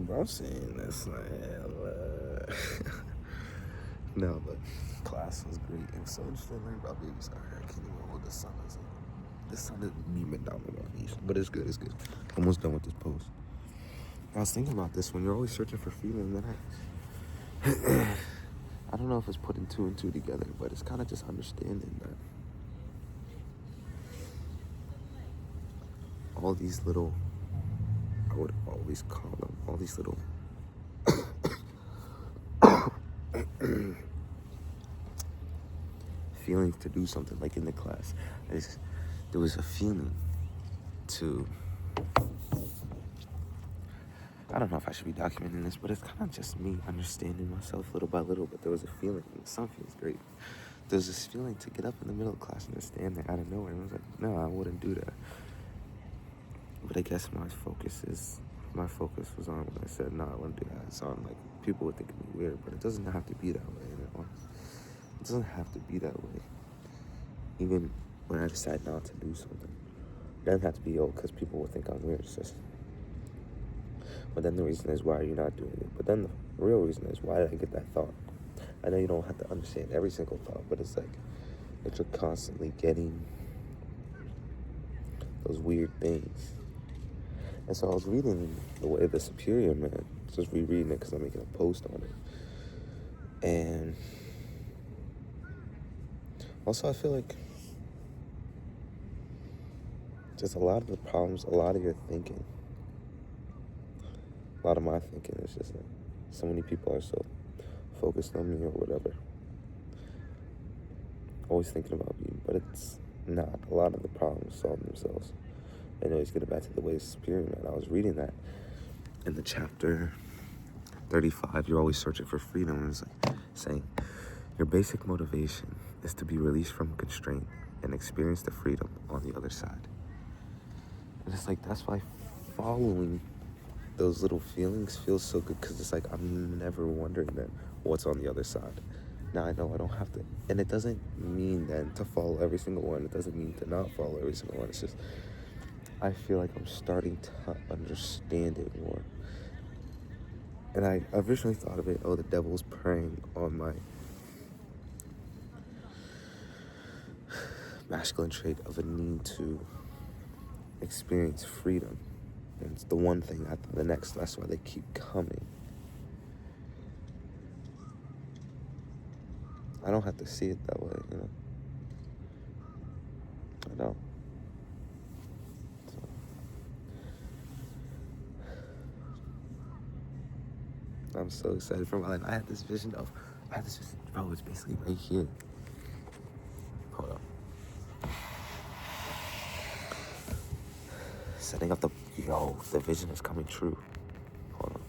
Bro, I'm saying that's like no, but class was great. It was so interesting to learn about babies. I can't even hold the sun. The sun is beaming down on my face, but it's good. It's good. Almost done with this post. I was thinking about this when you're always searching for freedom. Then I don't know if it's putting two and two together, but it's kind of just understanding that all these little, I would always call them, all these little feelings to do something, like in the class. There was a feeling to, I don't know if I should be documenting this, but it's kind of just me understanding myself little by little, but there was a feeling, and the sun feels great. There's this feeling to get up in the middle of class and just stand there out of nowhere, and I was like, no, I wouldn't do that. But I guess my focus was on when I said, no, I wouldn't do that. It's on, like, people would think of me weird, but it doesn't have to be that way anymore. It doesn't have to be that way. Even when I decide not to do something, it doesn't have to be, because people will think I'm weird. It's just, but then the reason is, why are you not doing it? But then the real reason is, why did I get that thought? I know you don't have to understand every single thought, but it's like, that you're constantly getting those weird things. And so I was reading The Way of the Superior Man, just rereading it because I'm making a post on it. And also I feel like just a lot of the problems, a lot of your thinking, a lot of my thinking is just like, so many people are so focused on me or whatever, always thinking about me, but it's not. A lot of the problems solve themselves. And always getting back to The Way of the Superior Man, I was reading that in the chapter 35, you're always searching for freedom, and it's like saying, your basic motivation is to be released from constraint and experience the freedom on the other side. And it's like, that's why following those little feelings feels so good, because it's like, I'm never wondering then what's on the other side. Now I know I don't have to, and it doesn't mean then to follow every single one. It doesn't mean to not follow every single one. It's just, I feel like I'm starting to understand it more. And I originally thought of it, the devil's preying on my masculine trait of a need to experience freedom. And it's the one thing after the next. That's why they keep coming. I don't have to see it that way, I don't. So, I'm so excited for my life. I had this vision, bro, it's basically right here. Hold up. Setting up the vision is coming true. Hold on.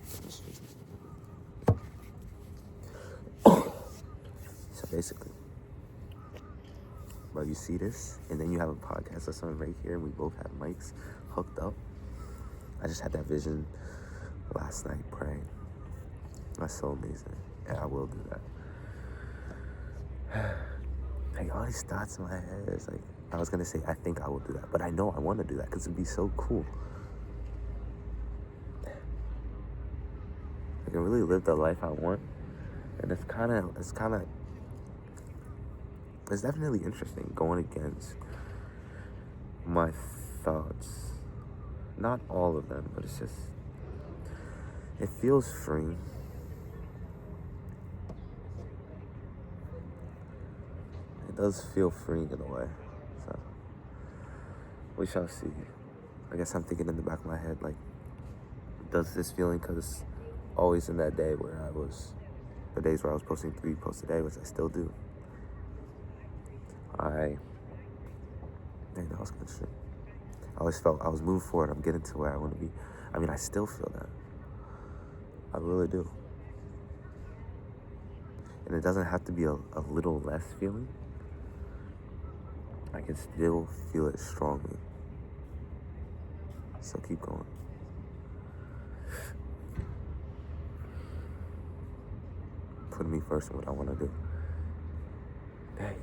So basically, bro, you see this, and then you have a podcast or something right here, and we both have mics hooked up. I just had that vision last night praying. That's so amazing. And I will do that. Like, all these thoughts in my head, it's like, I was gonna say, I think I will do that, but I know I want to do that because it'd be so cool. I can really live the life I want, and it's definitely interesting going against my thoughts. Not all of them, but it's just, it feels free. It does feel free in a way, so we shall see. I guess I'm thinking in the back of my head, like, does this feeling, because always in that day where the days where I was posting 3 posts a day, which I still do, that was good shit. I always felt I was moving forward, I'm getting to where I want to be. I mean, I still feel that. I really do. And it doesn't have to be a little less feeling. I can still feel it strongly. So keep going. Putting me first in what I want to do. Dang.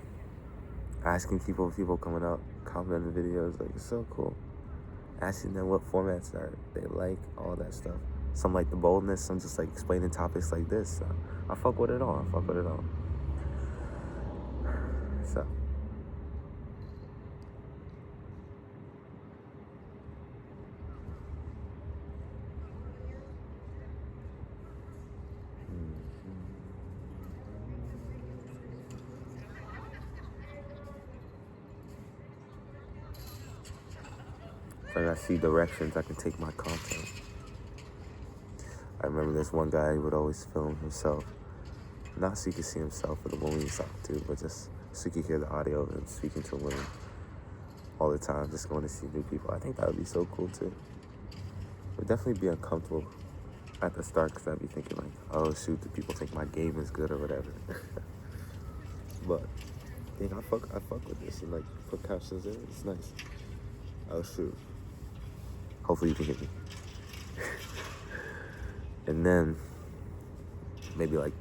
Asking people coming up, commenting videos, like, it's so cool. Asking them what formats they like, all that stuff. some like the boldness, some just like explaining topics like this. So I fuck with it all. So if I gotta see directions, I can take my content. I remember this one guy who would always film himself, not so you could see himself or the woman he's talking to, but just so you could hear the audio of him speaking to women all the time, just going to see new people. I think that would be so cool too. It would definitely be uncomfortable at the start because I'd be thinking like, oh shoot, do people think my game is good or whatever? But I fuck with this and like put captions in. It's nice. Oh shoot. Hopefully you can hear me. And then maybe like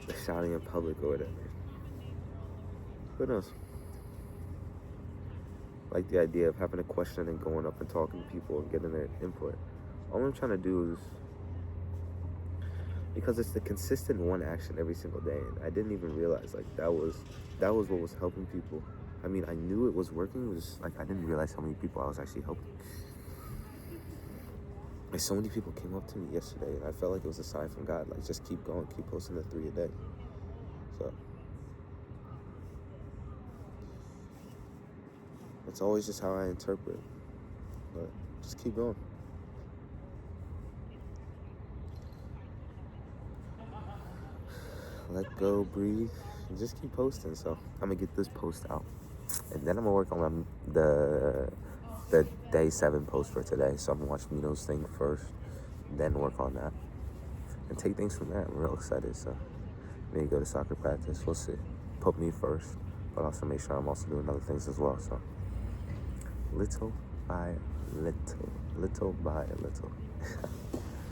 the shouting in public or whatever. Who knows? Like the idea of having a question and going up and talking to people and getting their input. All I'm trying to do is, because it's the consistent one action every single day, and I didn't even realize like that was what was helping people. I mean, I knew it was working. It was just, like I didn't realize how many people I was actually helping. Like so many people came up to me yesterday, and I felt like it was a sign from God. Like just keep going, keep posting the 3 a day. So it's always just how I interpret. But just keep going. Let go, breathe, and just keep posting. So I'm gonna get this post out, and then I'm gonna work on the day 7 post for today. So I'm gonna watch Mino's thing first, then work on that, and take things from there. I'm real excited. So maybe go to soccer practice. We'll see. Put me first, but also make sure I'm also doing other things as well. So little by little.